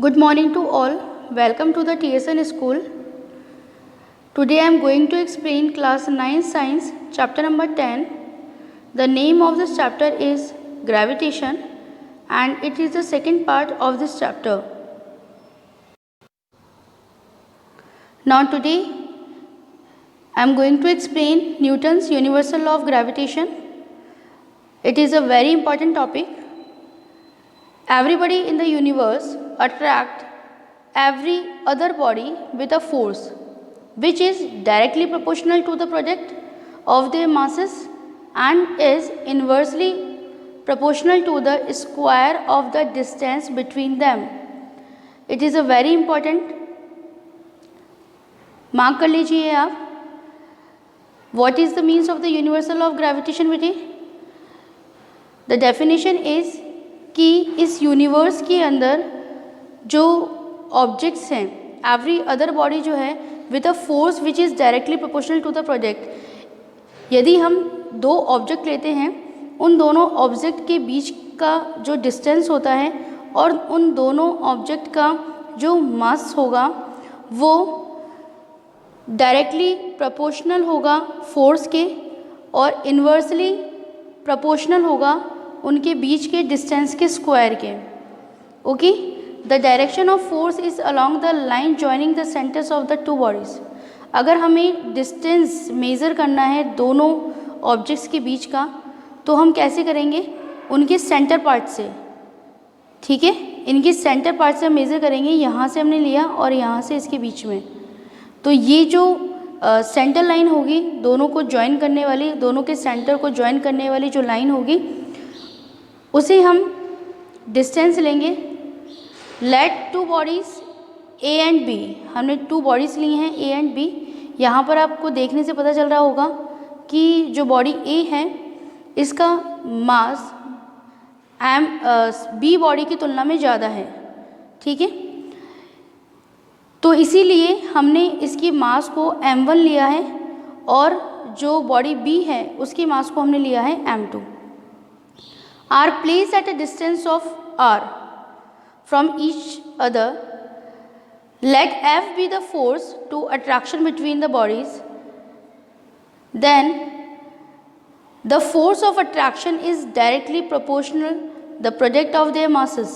Good morning to all. Welcome to the TSN school. Today I am going to explain class 9 science chapter number 10. The name of this chapter is gravitation and it is the second part of this chapter. Now today I am going to explain Newton's universal law of gravitation. It is a very important topic. Everybody in the universe attract every other body with a force which is directly proportional to the product of their masses and is inversely proportional to the square of the distance between them. It is a very important. Mark कर लीजिए आप. What is the means of the universal law of gravitation बेटे? The definition is कि इस universe के अंदर जो objects हैं, एवरी अदर बॉडी जो है with a force which is directly proportional to the project. यदि हम दो ऑब्जेक्ट लेते हैं, उन दोनों ऑब्जेक्ट के बीच का जो डिस्टेंस होता है और उन दोनों ऑब्जेक्ट का जो मास होगा वो डायरेक्टली प्रोपोर्शनल होगा फोर्स के और इन्वर्सली प्रोपोर्शनल होगा उनके बीच के डिस्टेंस के स्क्वायर के. Okay. The direction of force is along the line joining the centres of the two bodies. अगर हमें डिस्टेंस मेज़र करना है दोनों ऑब्जेक्ट्स के बीच का, तो हम कैसे करेंगे? उनके सेंटर पार्ट से. ठीक है, इनके सेंटर पार्ट से हम मेज़र करेंगे. यहाँ से हमने लिया और यहाँ से इसके बीच में, तो ये जो सेंटर लाइन होगी, दोनों को ज्वाइन करने वाली, दोनों के सेंटर को ज्वाइन करने वाली जो लाइन होगी, उसे हम डिस्टेंस लेंगे. Let two bodies A and B. हमने टू बॉडीज़ ली हैं ए एंड बी. यहाँ पर आपको देखने से पता चल रहा होगा कि जो बॉडी ए है इसका मास बी बॉडी की तुलना में ज़्यादा है. ठीक है, तो इसीलिए हमने इसकी मास को m1 लिया है और जो बॉडी b है उसकी मास को हमने लिया है m2. are placed at a distance of r from each other. Let F be the force to attraction between the bodies. Then the force of attraction is directly proportional the product of their masses.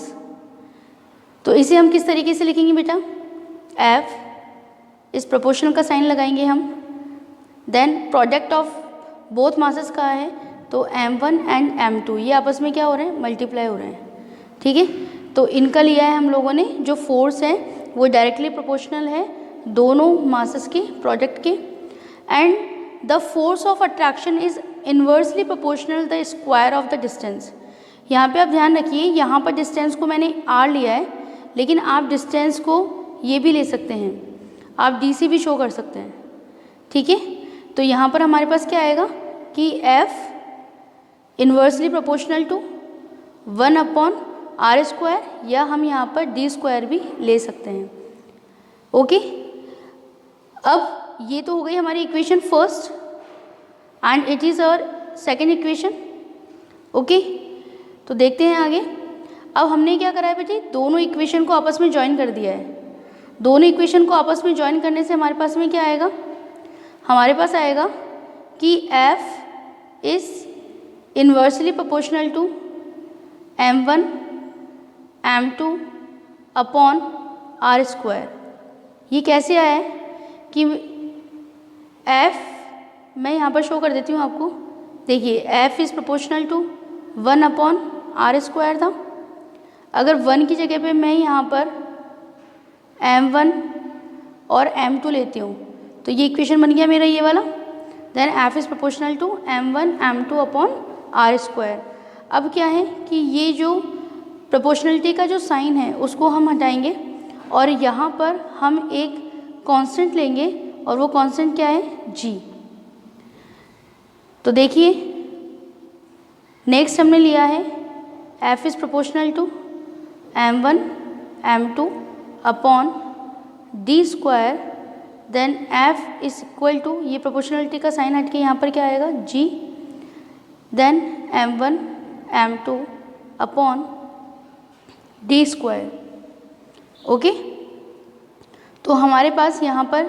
तो इसे हम किस तरीके से लिखेंगे बेटा? F इस proportional का साइन लगाएंगे हम. Then product of both masses का है, तो m1 एंड m2 ये आपस में क्या हो रहे हैं? मल्टीप्लाई हो रहे हैं. ठीक है, तो इनका लिया है हम लोगों ने. जो फोर्स है वो डायरेक्टली प्रोपोर्शनल है दोनों मासेस के प्रोडक्ट के. And the force of attraction is inversely proportional the square of the distance. यहाँ पे आप ध्यान रखिए, यहाँ पर डिस्टेंस को मैंने r लिया है, लेकिन आप डिस्टेंस को ये भी ले सकते हैं, आप DC भी शो कर सकते हैं. ठीक है, तो यहाँ पर हमारे पास क्या आएगा कि F inversely proportional to 1/r², या हम यहाँ पर d² भी ले सकते हैं. ओके. अब ये तो हो गई हमारी equation first and it is our second equation. Okay, तो देखते हैं आगे. अब हमने क्या करा है बेटे? दोनों इक्वेशन को आपस में ज्वाइन कर दिया है. दोनों इक्वेशन को आपस में ज्वाइन करने से हमारे पास में क्या आएगा? हमारे पास आएगा कि F is inversely proportional to m1 m2 upon r². ये कैसे आया है कि F मैं यहाँ पर शो कर देती हूँ आपको. देखिए, F is proportional to 1/r² था. अगर 1 की जगह पे मैं यहाँ पर m1 और m2 लेती हूँ, तो ये इक्वेशन बन गया मेरा ये वाला. Then F is proportional to m1 m2 upon r². अब क्या है कि ये जो प्रोपोर्शनलिटी का जो साइन है उसको हम हटाएंगे और यहाँ पर हम एक कांस्टेंट लेंगे, और वो कांस्टेंट क्या है? g. तो देखिए, नेक्स्ट हमने लिया है F is proportional to m1 m2 upon d². Then F is equal to, ये प्रोपोर्शनलिटी का साइन हट के यहाँ पर क्या आएगा? g. Then m1 m2 upon d². Okay, तो हमारे पास यहाँ पर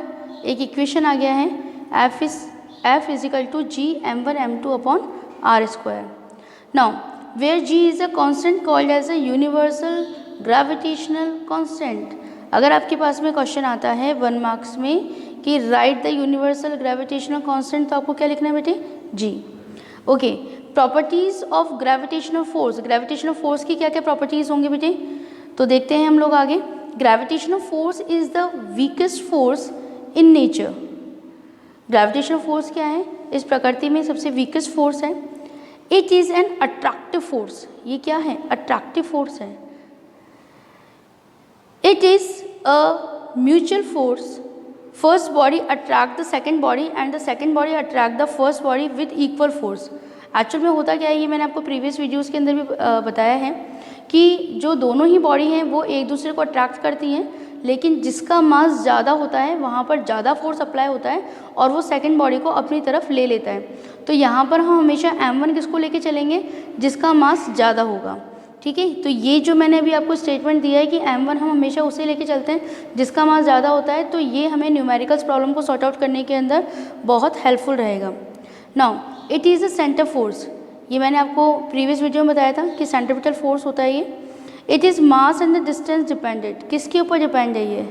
एक इक्वेशन आ गया है, F is equal to G m1 m2 upon R square. Now where g is a constant called as a universal gravitational constant. अगर आपके पास में क्वेश्चन आता है 1 मार्क्स में कि right the universal gravitational constant, तो आपको क्या लिखना है बेटे, g। Okay, properties of gravitational force, gravitational force की क्या क्या प्रॉपर्टीज होंगे बेटे, तो देखते हैं हम लोग आगे। Gravitational force is the weakest force in nature. Gravitational force क्या है, इस प्रकृति में सबसे वीकेस्ट फोर्स है। It is an attractive force, ये क्या है, अट्रैक्टिव फोर्स है। It is a mutual force, first body attract the second body and the second body attract the first body with equal force. Actual में होता क्या है, ये मैंने आपको प्रीवियस वीडियोस के अंदर भी बताया है कि जो दोनों ही बॉडी हैं वो एक दूसरे को अट्रैक्ट करती हैं, लेकिन जिसका मास ज़्यादा होता है वहाँ पर ज़्यादा फोर्स अप्लाई होता है और वो सेकंड बॉडी को अपनी तरफ ले लेता है। तो यहाँ पर हम हमेशा m1 किसको लेके चलेंगे, जिसका मास ज़्यादा होगा। ठीक है, तो ये जो मैंने अभी आपको स्टेटमेंट दिया है कि m1 हम हमेशा उसे लेके चलते हैं जिसका मास ज़्यादा होता है, तो ये हमें न्यूमेरिकल्स प्रॉब्लम को सॉर्ट आउट करने के अंदर बहुत हेल्पफुल रहेगा। Now it is a centre force, ये मैंने आपको प्रीवियस वीडियो में बताया था कि सेंट्रीपिटल फोर्स होता है ये। It is mass and the distance dependent, किसके ऊपर डिपेंड है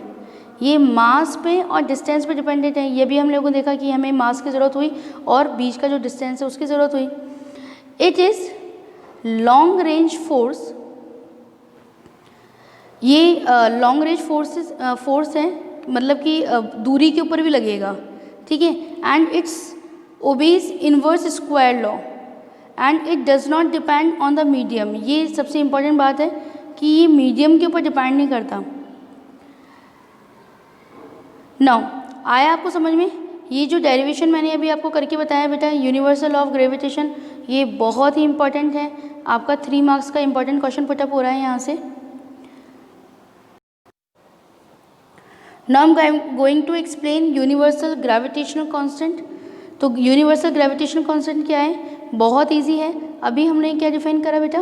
ये मास पे और डिस्टेंस पे डिपेंडेंट है। ये भी हम लोगों ने देखा कि हमें मास की ज़रूरत हुई और बीच का जो डिस्टेंस है उसकी ज़रूरत हुई। It is long range force, ये लॉन्ग रेंज फोर्स है, मतलब कि दूरी के ऊपर भी लगेगा। ठीक है, and it's obeys inverse square law and it does not depend on the medium. ये सबसे इम्पॉर्टेंट बात है कि ये मीडियम के ऊपर डिपेंड नहीं करता। नाउ आया आपको समझ में, ये जो डेरिवेशन मैंने अभी आपको करके बताया बेटा, यूनिवर्सल ऑफ ग्रेविटेशन, ये बहुत ही इंपॉर्टेंट है, आपका 3 मार्क्स का इंपॉर्टेंट क्वेश्चन पुटअप हो रहा है यहाँ से। Now I am going to explain universal gravitational constant. तो यूनिवर्सल ग्रेविटेशनल कांस्टेंट क्या है, बहुत इजी है। अभी हमने क्या डिफाइन करा बेटा,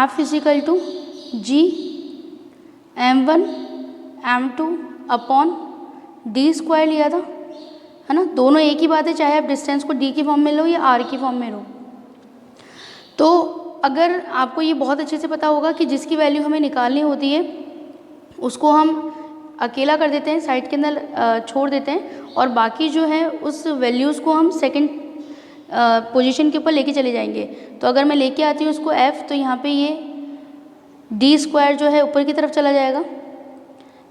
F is equal to G m1 m2 upon D square लिया था, है ना। दोनों एक ही बात है, चाहे आप डिस्टेंस को डी की फॉर्म में लो या आर की फॉर्म में लो। तो अगर आपको ये बहुत अच्छे से पता होगा कि जिसकी वैल्यू हमें निकालनी होती है उसको हम अकेला कर देते हैं, साइड के अंदर छोड़ देते हैं, और बाकी जो है उस वैल्यूज़ को हम सेकंड पोजीशन के ऊपर लेके चले जाएंगे। तो अगर मैं लेके आती हूँ उसको F, तो यहाँ पे ये डी स्क्वायर जो है ऊपर की तरफ चला जाएगा,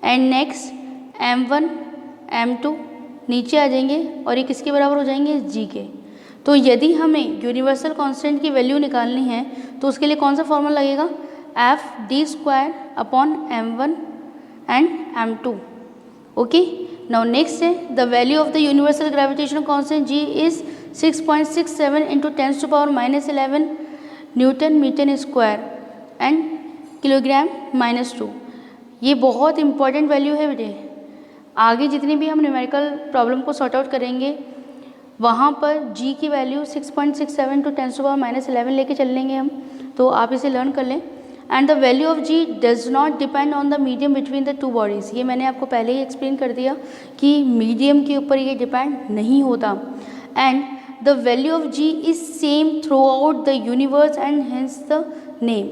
एंड नेक्स्ट m1 m2 नीचे आ जाएंगे और ये किसके बराबर हो जाएंगे, g के। तो यदि हमें यूनिवर्सल कांस्टेंट की वैल्यू निकालनी है तो उसके लिए कौन सा फॉर्मूला लगेगा, F D square upon m1 and m2। Okay, now next है the value of the universal gravitational constant g is 6.67 into 10⁻11 newton metre square and kilogram -2। ये बहुत इंपॉर्टेंट वैल्यू है बेटे। आगे जितनी भी हम न्यूमेरिकल प्रॉब्लम को सॉर्ट आउट करेंगे वहाँ पर g की वैल्यू 6.67 टू 10⁻11 लेके चल लेंगे हम, तो आप इसे लर्न कर लें। And the value of g does not depend on the medium between the two bodies. ये मैंने आपको पहले ही एक्सप्लेन कर दिया कि मीडियम के ऊपर ये डिपेंड नहीं होता। And the value of g is same through out the universe and hence the name.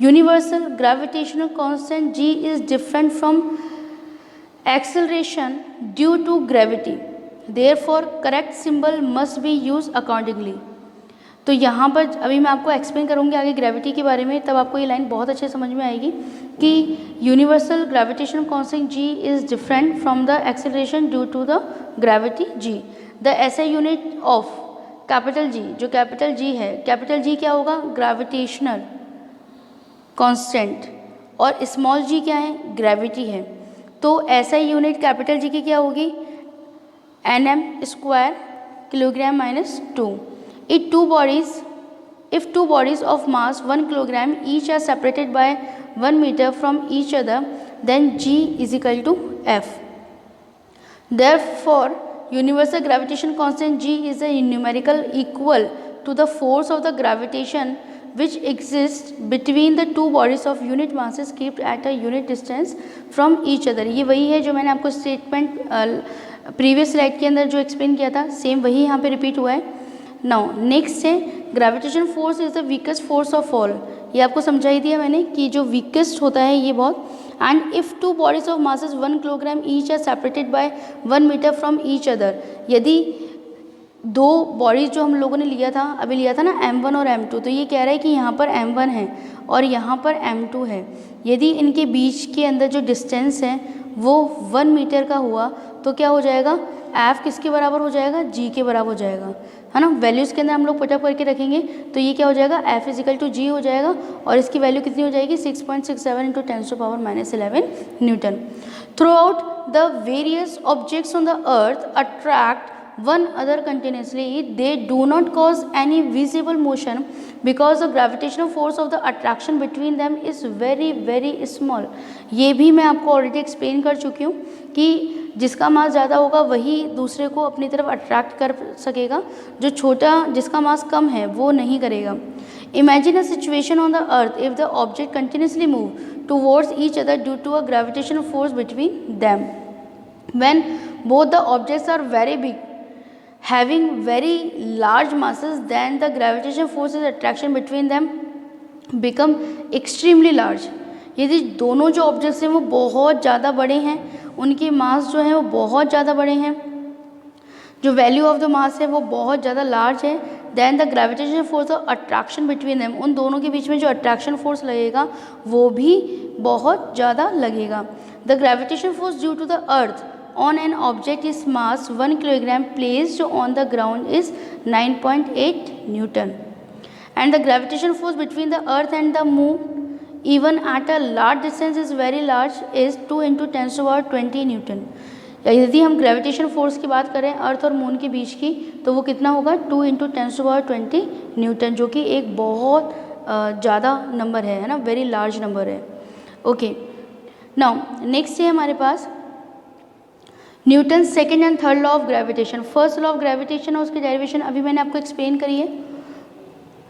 Universal gravitational constant g is different from acceleration due to gravity, therefore correct symbol must be used accordingly। तो यहाँ पर अभी मैं आपको explain करूँगी आगे gravity के बारे में, तब आपको ये लाइन बहुत अच्छे समझ में आएगी कि universal gravitational constant g is different from the acceleration due to the gravity g। The SI unit of capital G, जो कैपिटल G है, कैपिटल G क्या होगा, ग्रेविटेशनल कांस्टेंट, और स्मॉल g क्या है, ग्रेविटी है। तो SI यूनिट कैपिटल G की क्या होगी, nm square kilogram -2। If two bodies of mass 1 kilogram each are separated by 1 meter from each other, then G is equal to F. Therefore, universal gravitation constant G is a numerical equal to the force of the gravitation which exists between the two bodies of unit masses kept at a unit distance from each other। ये वही है जो मैंने आपको statement previous slide के अंदर जो explain किया था, सेम वही यहाँ पे रिपीट हुआ है। नाउ नेक्स्ट है gravitation force is the weakest force of all. ये आपको समझा ही दिया मैंने कि जो वीकेस्ट होता है ये बहुत। And if two bodies of masses 1 kilogram each are separated by 1 meter from each other, यदि दो बॉडीज जो हम लोगों ने लिया था, अभी लिया था ना m1 और m2, तो ये कह रहा है कि यहाँ पर m1 है और यहाँ पर m2 है, यदि इनके बीच के अंदर जो डिस्टेंस है वो 1 मीटर का हुआ तो क्या हो जाएगा, f किसके बराबर हो जाएगा, g के बराबर हो जाएगा, है ना। वैल्यूज़ के अंदर हम लोग पुटअप करके रखेंगे तो ये क्या हो जाएगा, f इजिकल टू g हो जाएगा और इसकी वैल्यू कितनी हो जाएगी 6.67 into 10⁻⁻11 Newton. Through out the various objects on the earth attract one other continuously, they do not cause any visible motion because the gravitational force of the attraction between them is very very small। ये भी मैं आपको already explain कर चुकी हूँ कि जिसका मास ज़्यादा होगा वही दूसरे को अपनी तरफ अट्रैक्ट कर सकेगा, जो छोटा जिसका मास कम है वो नहीं करेगा। Imagine a situation on the earth if the object continuously move towards each other due to a gravitational force between them। When both the objects are very big, having very large masses, then the gravitational forces attraction between them become extremely large। यदि दोनों जो objects हैं वो बहुत ज़्यादा बड़े हैं, उनके मास जो हैं वो बहुत ज़्यादा बड़े हैं, जो वैल्यू ऑफ द मास है वो बहुत ज़्यादा लार्ज है, then the gravitation force of attraction between them, उन दोनों के बीच में जो अट्रैक्शन फोर्स लगेगा वो भी बहुत ज़्यादा लगेगा। The gravitation force due to the earth on an object is mass 1 kilogram placed on the ground is 9.8 Newton, and the gravitation force between the earth and the moon even at a large distance is very large is 2 into 10⁻20 Newton। यदि हम gravitation force की बात करें अर्थ और moon के बीच की तो वो कितना होगा 2 into 10⁻20 न्यूटन, जो कि एक बहुत ज़्यादा नंबर है ना, वेरी लार्ज नंबर है। ओके, नाउ नेक्स्ट है हमारे पास Newton second and third law of gravitation. First law of gravitation और उसकी डेरिवेशन अभी मैंने आपको एक्सप्लेन करी है।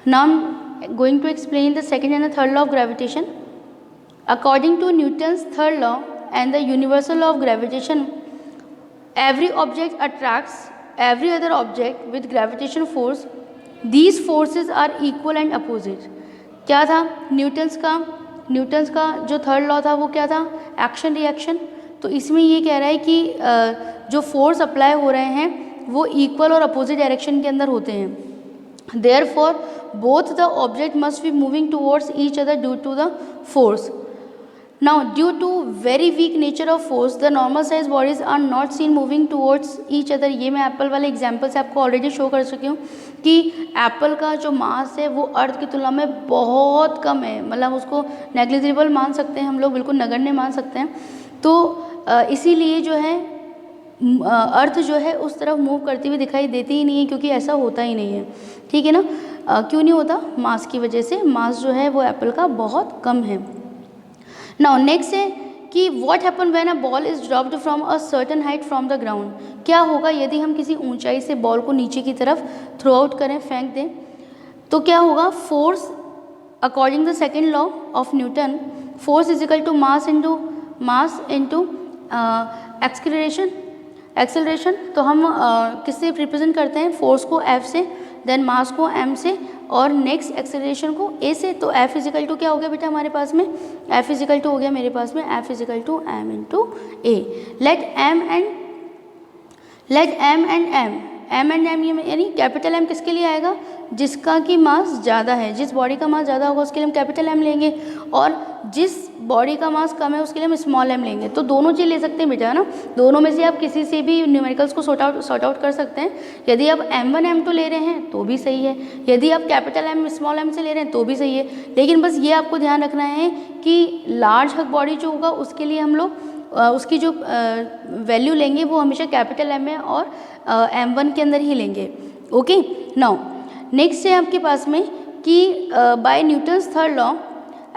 Now I am going to explain the second and the third law of gravitation. According to Newton's third law and the universal law of gravitation, every object attracts every other object with gravitation force, these forces are equal and opposite. क्या था Newton's का जो third law था वो क्या था, action reaction. तो इसमें ये कह रहा है कि जो फोर्स अप्लाई हो रहे हैं वो इक्वल और अपोजिट डायरेक्शन के अंदर होते हैं। Therefore both the object must be moving towards each other due to the force. Now due to very weak nature of force the normal size bodies are not seen moving towards each other. ये मैं Apple वाले example से आपको already show कर चुकी हूँ कि Apple का जो मास है वो अर्थ की तुलना में बहुत कम है, मतलब उसको नेग्लिजिबल मान सकते हैं हम लोग, बिल्कुल नगण्य मान सकते हैं। तो इसीलिए जो है अर्थ जो है उस तरफ मूव करती हुई दिखाई देती ही नहीं है, क्योंकि ऐसा होता ही नहीं है, ठीक है ना। क्यों नहीं होता, मास की वजह से। मास जो है वो एप्पल का बहुत कम है। नाउ नेक्स्ट है कि what happen when a ball is dropped from a certain height from the ground. क्या होगा यदि हम किसी ऊंचाई से बॉल को नीचे की तरफ थ्रो आउट करें, फेंक दें, तो क्या होगा, force according the second law of Newton, force is equal to mass into acceleration. तो हम किससे रिप्रेजेंट करते हैं, फोर्स को F से, देन मास को M से और नेक्स्ट एक्सेलरेशन को A से। तो F इजिकल टू क्या हो गया बेटा हमारे पास में, F इजिकल टू हो गया मेरे पास में F is equal to M into A। Let M and M यानी कैपिटल M किसके लिए आएगा, जिसका कि मास ज़्यादा है। जिस बॉडी का मास ज़्यादा होगा उसके लिए हम कैपिटल M लेंगे, और जिस बॉडी का मास कम है उसके लिए हम स्मॉल m लेंगे। तो दोनों चीज़ ले सकते हैं बेटा, है ना। दोनों में से आप किसी से भी न्यूमेरिकल्स को सॉर्ट आउट कर सकते हैं। यदि आप m1 m2 ले रहे हैं तो भी सही है, यदि आप कैपिटल M स्मॉल m से ले रहे हैं तो भी सही है। लेकिन बस ये आपको ध्यान रखना है कि लार्ज हक बॉडी जो होगा उसके लिए हम लोग उसकी जो वैल्यू लेंगे वो हमेशा कैपिटल M है और m1 के अंदर ही लेंगे। ओके, नाउ नेक्स्ट है आपके पास में कि by Newton's third law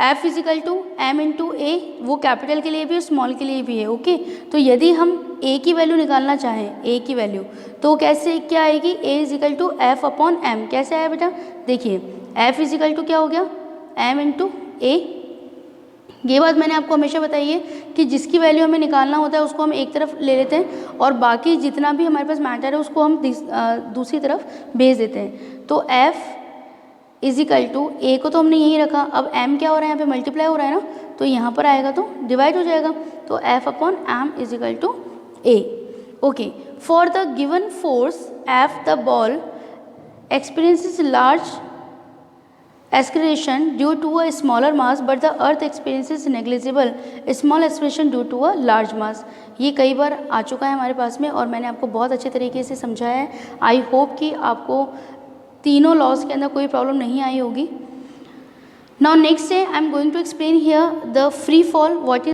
F is equal to M into A, वो कैपिटल के लिए भी और स्मॉल के लिए भी है। ओके, तो यदि हम A की वैल्यू निकालना चाहें, A की वैल्यू, तो कैसे क्या आएगी, A is equal to F upon M। कैसे आया बेटा, देखिए F इजिकल टू क्या हो गया, m इंटू ए। ये बात मैंने आपको हमेशा बताई है कि जिसकी वैल्यू हमें निकालना होता है उसको हम एक तरफ ले लेते हैं और बाकी जितना भी हमारे पास मैटर है उसको हम दूसरी तरफ भेज देते हैं। तो F इजिकल टू ए को तो हमने यहीं रखा, अब m क्या हो रहा है, यहाँ पे मल्टीप्लाई हो रहा है ना, तो यहाँ पर आएगा तो डिवाइड हो जाएगा, तो F upon m is equal to A. Okay, for the given force F the ball experiences large acceleration due to a smaller mass but the earth experiences negligible small acceleration due to a large mass। ये कई बार आ चुका है हमारे पास में और मैंने आपको बहुत अच्छे तरीके से समझाया है। आई होप कि आपको तीनों लॉज के अंदर कोई प्रॉब्लम नहीं आई होगी। नाउ नेक्स्ट है I am going to explain here the free fall, what is